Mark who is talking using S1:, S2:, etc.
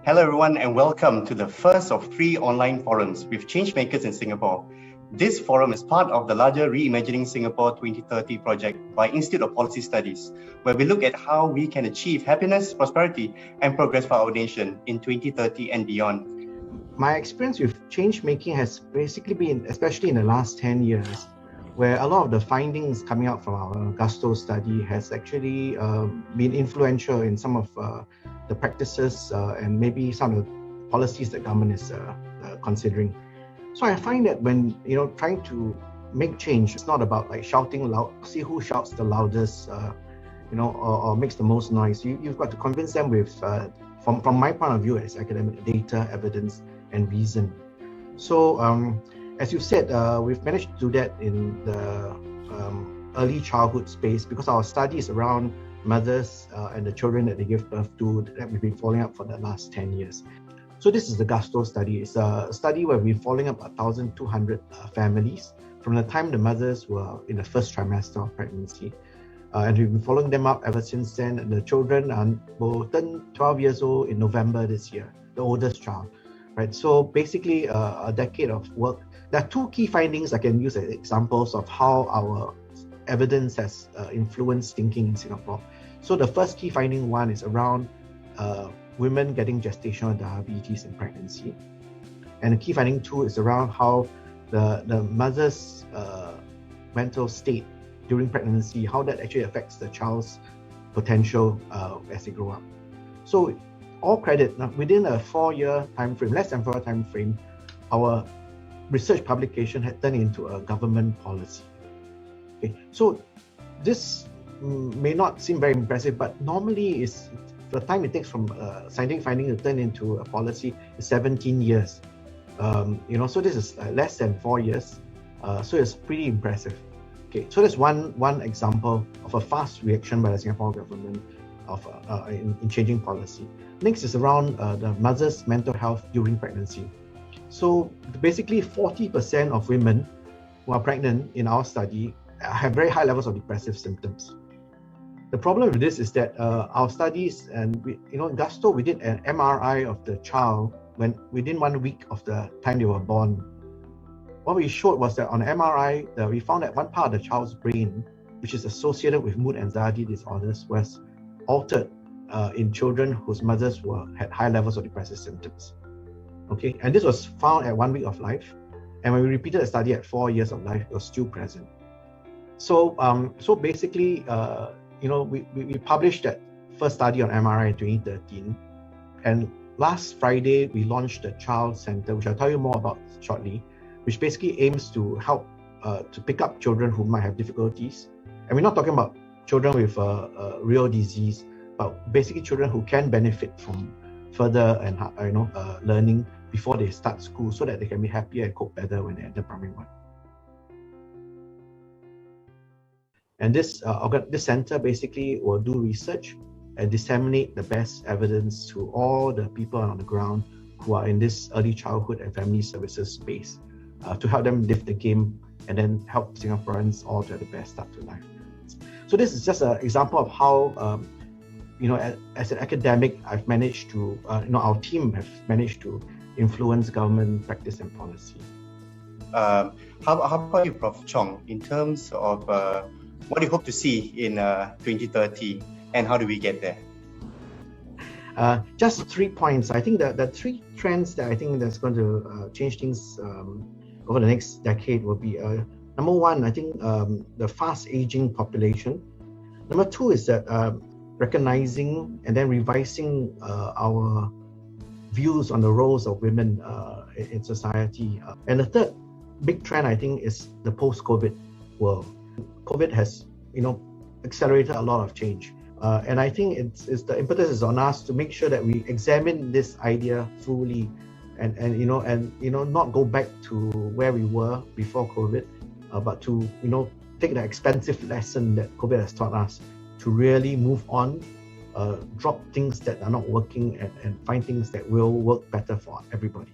S1: Hello everyone and welcome to the first of 3 online forums with changemakers in Singapore. This forum is part of the larger Reimagining Singapore 2030 project by Institute of Policy Studies, where we look at how we can achieve happiness, prosperity and progress for our nation in 2030 and beyond.
S2: My experience with change making has basically been, especially in the last 10 years, where a lot of the findings coming out from our Gusto study has actually been influential in some of the practices and maybe some of the policies that government is considering. So I find that when trying to make change, it's not about like shouting loud, see who shouts the loudest, or makes the most noise. You've got to convince them with, from my point of view, as academic data, evidence, and reason. So as you said, we've managed to do that in the early childhood space because our study is around mothers and the children that they give birth to that we've been following up for the last 10 years. So this is the Gusto study. It's a study where we're following up 1,200 families from the time the mothers were in the first trimester of pregnancy. And we've been following them up ever since then. And the children will turn 12 years old in November this year, the oldest child. Right. So basically a decade of work. There are 2 key findings I can use as examples of how our evidence has influenced thinking in Singapore. So the first key finding one is around women getting gestational diabetes in pregnancy. And the key finding 2 is around how the mother's mental state during pregnancy, how that actually affects the child's potential as they grow up. So all credit, now within a 4-year time frame, less than 4-year time frame, our research publication had turned into a government policy. Okay, so this may not seem very impressive, but normally is the time it takes from scientific finding to turn into a policy is 17 years. So this is less than 4 years. So it's pretty impressive. Okay, so that's one example of a fast reaction by the Singapore government of in changing policy. Next is around the mother's mental health during pregnancy. So basically 40% of women who are pregnant in our study have very high levels of depressive symptoms. The problem with this is that our studies, and Gusto, we did an MRI of the child within 1 week of the time they were born. What we showed was that on MRI, we found that one part of the child's brain, which is associated with mood anxiety disorders, was altered in children whose mothers had high levels of depressive symptoms. Okay, and this was found at 1 week of life, and when we repeated the study at 4 years of life, it was still present. So, basically, we published that first study on MRI in 2013, and last Friday we launched the Child Center, which I'll tell you more about shortly, which basically aims to help to pick up children who might have difficulties, and we're not talking about children with a real disease, but basically children who can benefit from further and learning before they start school, so that they can be happier and cope better when they enter primary 1. And this center basically will do research and disseminate the best evidence to all the people on the ground who are in this early childhood and family services space to help them lift the game and then help Singaporeans all to have the best start to life. So this is just an example of how as an academic, I've managed to, our team have managed to influence government practice and policy.
S1: How about you, Prof Chong, in terms of what do you hope to see in 2030 and how do we get there?
S2: Just 3 points. I think the 3 trends that I think that's going to change things over the next decade will be, number 1, I think the fast aging population. Number 2 is that recognizing and then revising our views on the roles of women in society. And the third big trend, I think, is the post-COVID world. COVID has, accelerated a lot of change. And I think it's the impetus is on us to make sure that we examine this idea fully and not go back to where we were before COVID, but to, take the expensive lesson that COVID has taught us to really move on, drop things that are not working and find things that will work better for everybody.